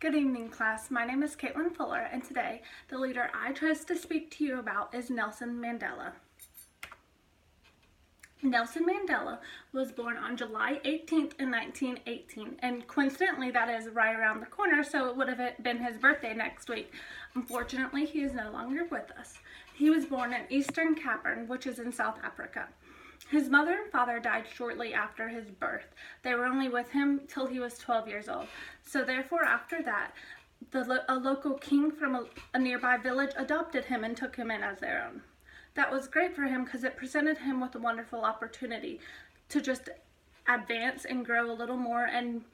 Good evening, class. My name is Caitlin Fuller, and today the leader I chose to speak to you about is Nelson Mandela. Nelson Mandela was born on July 18th in 1918, and coincidentally that is right around the corner, so it would have been his birthday next week. Unfortunately, he is no longer with us. He was born in Eastern Cape, which is in South Africa. His mother and father died shortly after his birth. They were only with him till he was 12 years old. So therefore, after that, a local king from a nearby village adopted him and took him in as their own. That was great for him because it presented him with a wonderful opportunity to just advance and grow a little more and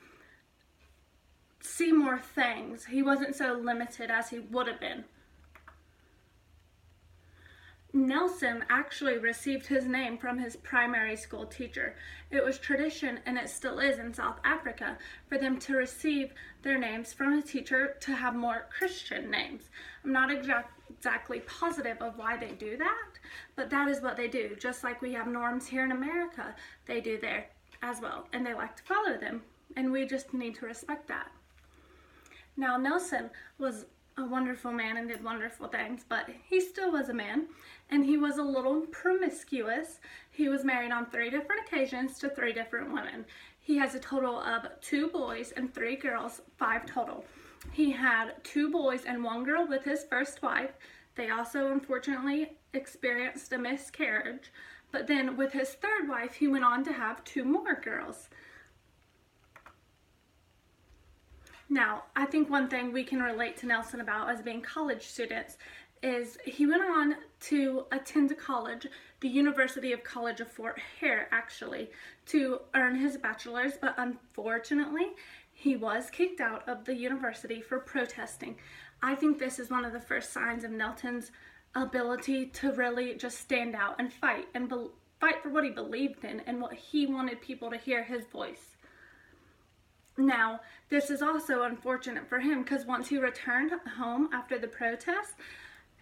see more things. He wasn't so limited as he would have been. Nelson actually received his name from his primary school teacher. It was tradition, and it still is in South Africa, for them to receive their names from a teacher to have more Christian names. I'm not exactly positive of why they do that, but that is what they do. Just like we have norms here in America, they do there as well, and they like to follow them, and we just need to respect that. Now, Nelson was a wonderful man and did wonderful things, but he still was a man, and he was a little promiscuous. He was married on 3 different occasions to 3 different women. He has a total of 2 boys and 3 girls, 5 total. He had 2 boys and 1 girl with his first wife. They also unfortunately experienced a miscarriage, but then with his 3rd wife, he went on to have 2 more girls. Now, I think one thing we can relate to Nelson about as being college students is he went on to attend college, the University of College of Fort Hare actually, to earn his bachelor's, but unfortunately he was kicked out of the university for protesting. I think this is one of the first signs of Nelson's ability to really just stand out and fight for what he believed in and what he wanted people to hear his voice. Now, this is also unfortunate for him because once he returned home after the protest,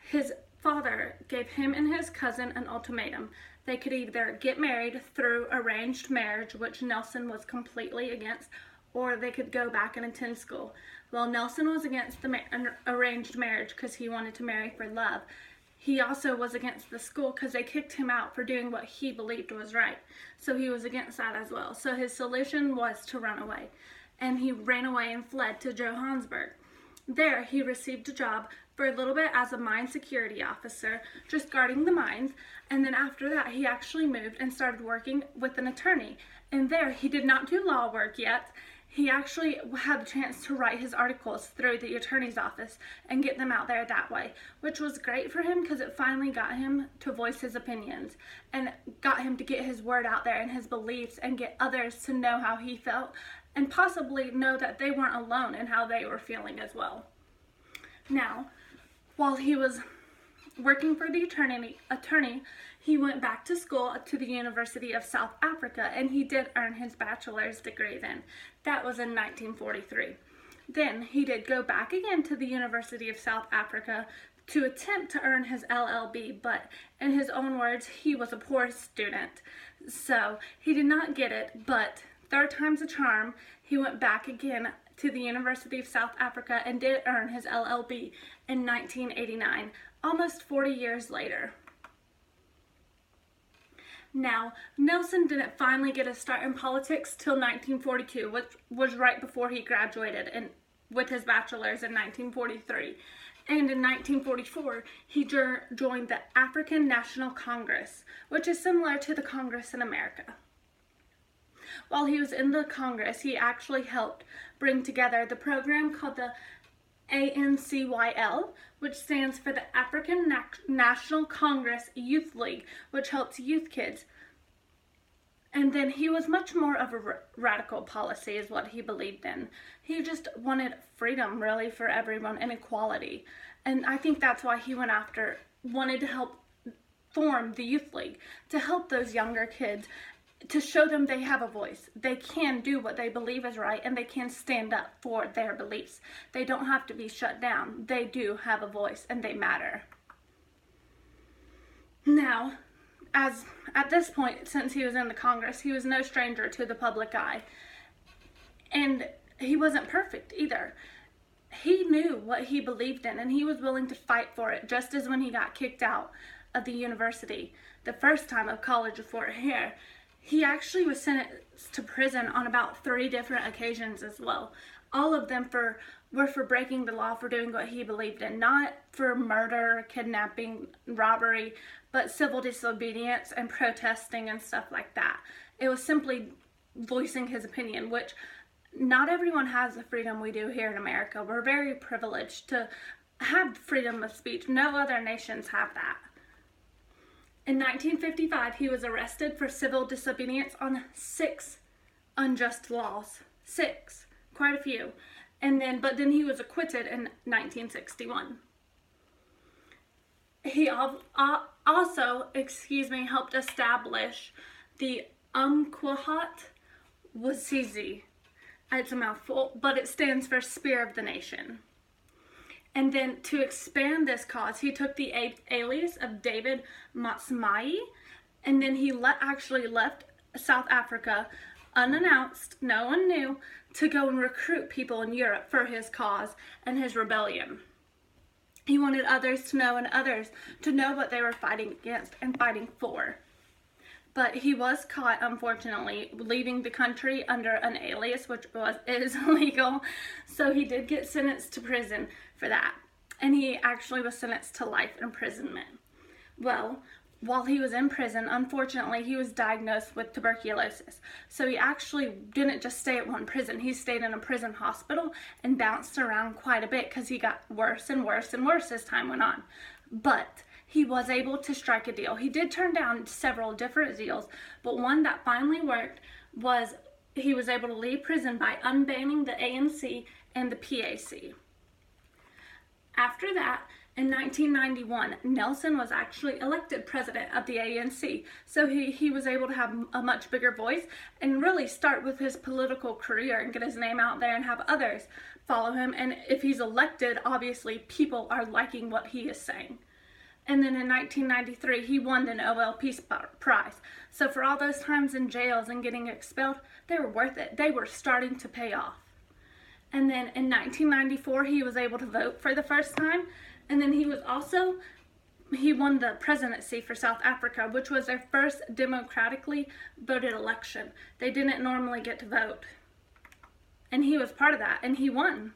his father gave him and his cousin an ultimatum. They could either get married through arranged marriage, which Nelson was completely against, or they could go back and attend school. Well, Nelson was against the arranged marriage because he wanted to marry for love. He also was against the school because they kicked him out for doing what he believed was right. So he was against that as well. So his solution was to run away. And he ran away and fled to Johannesburg. There, he received a job for a little bit as a mine security officer, just guarding the mines, and then after that, he actually moved and started working with an attorney. And there, he did not do law work yet. He actually had the chance to write his articles through the attorney's office and get them out there that way, which was great for him because it finally got him to voice his opinions and got him to get his word out there and his beliefs and get others to know how he felt and possibly know that they weren't alone in how they were feeling as well. Now, while he was working for the attorney, he went back to school to the University of South Africa, and he did earn his bachelor's degree then. That was in 1943. Then he did go back again to the University of South Africa to attempt to earn his LLB, but in his own words, he was a poor student. So he did not get it, but 3rd time's a charm. He went back again to the University of South Africa and did earn his LLB in 1989, almost 40 years later. Now, Nelson didn't finally get a start in politics till 1942, which was right before he graduated with his bachelor's in 1943. And in 1944, he joined the African National Congress, which is similar to the Congress in America. While he was in the Congress, he actually helped bring together the program called the ANCYL, which stands for the African National Congress Youth League, which helps youth kids. And then he was much more of a radical policy is what he believed in. He just wanted freedom, really, for everyone and equality. And I think that's why he wanted to help form the Youth League, to help those younger kids, to show them they have a voice. They can do what they believe is right, and they can stand up for their beliefs. They don't have to be shut down. They do have a voice, and they matter. Now, at this point, since he was in the Congress, he was no stranger to the public eye. And he wasn't perfect either. he knew what he believed in, and he was willing to fight for it, just as when he got kicked out of the university the first time of College of Fort Hare. He actually was sentenced to prison on about 3 different occasions as well. All of them were for breaking the law, for doing what he believed in, not for murder, kidnapping, robbery, but civil disobedience and protesting and stuff like that. It was simply voicing his opinion, which not everyone has the freedom we do here in America. We're very privileged to have freedom of speech. No other nations have that. In 1955, he was arrested for civil disobedience on 6 unjust laws. 6, quite a few. But then he was acquitted in 1961. He also, helped establish the Umquhot Wazizi. It's a mouthful, but it stands for Spear of the Nation. And then to expand this cause, he took the alias of David Matsmai, and then he actually left South Africa unannounced, no one knew, to go and recruit people in Europe for his cause and his rebellion. He wanted others to know and others to know what they were fighting against and fighting for. But he was caught, unfortunately, leaving the country under an alias, which is illegal. So he did get sentenced to prison for that. And he actually was sentenced to life imprisonment. Well, while he was in prison, unfortunately, he was diagnosed with tuberculosis. So he actually didn't just stay at one prison. He stayed in a prison hospital and bounced around quite a bit because he got worse and worse and worse as time went on. But he was able to strike a deal. He did turn down several different deals, but one that finally worked was he was able to leave prison by unbanning the ANC and the PAC. After that, in 1991, Nelson was actually elected president of the ANC, so he was able to have a much bigger voice and really start with his political career and get his name out there and have others follow him. And if he's elected, obviously people are liking what he is saying. And then in 1993, he won the Nobel Peace Prize. So for all those times in jails and getting expelled, they were worth it. They were starting to pay off. And then in 1994, he was able to vote for the first time. And then he won the presidency for South Africa, which was their first democratically voted election. They didn't normally get to vote. And he was part of that, and he won.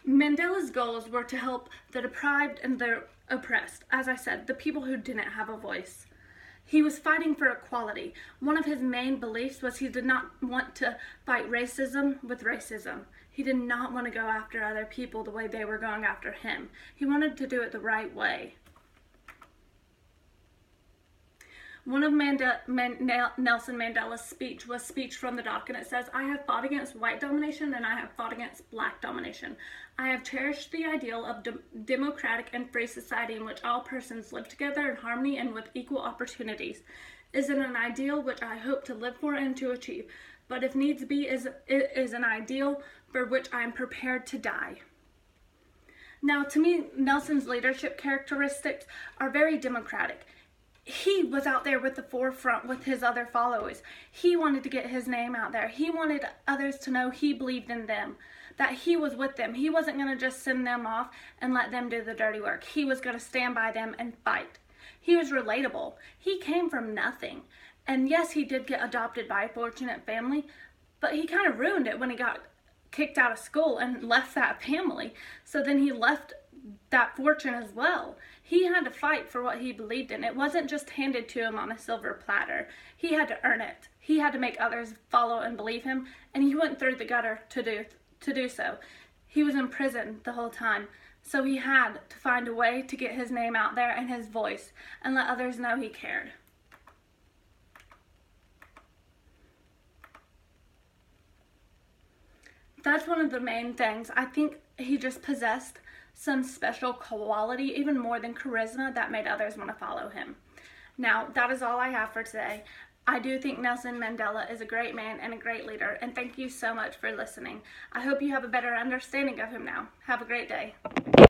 Mandela's goals were to help the deprived and the oppressed. As I said, the people who didn't have a voice. He was fighting for equality. One of his main beliefs was he did not want to fight racism with racism. He did not want to go after other people the way they were going after him. He wanted to do it the right way. One of Nelson Mandela's speech from the dock, and it says, "I have fought against white domination and I have fought against black domination. I have cherished the ideal of democratic and free society in which all persons live together in harmony and with equal opportunities. Is it an ideal which I hope to live for and to achieve, but if needs be, it is an ideal for which I am prepared to die." Now, to me, Nelson's leadership characteristics are very democratic. He was out there with the forefront with his other followers. He wanted to get his name out there. He wanted others to know he believed in them, that he was with them. He wasn't going to just send them off and let them do the dirty work. He was going to stand by them and fight. He was relatable. He came from nothing. And yes, he did get adopted by a fortunate family, but he kind of ruined it when he got kicked out of school and left that family. So then he left that fortune as well. He had to fight for what he believed in. It wasn't just handed to him on a silver platter. He had to earn it. He had to make others follow and believe him, and he went through the gutter to do so. He was in prison the whole time, so he had to find a way to get his name out there and his voice and let others know he cared. That's one of the main things. I think he just possessed some special quality, even more than charisma, that made others want to follow him. Now, that is all I have for today. I do think Nelson Mandela is a great man and a great leader, and thank you so much for listening. I hope you have a better understanding of him now. Have a great day.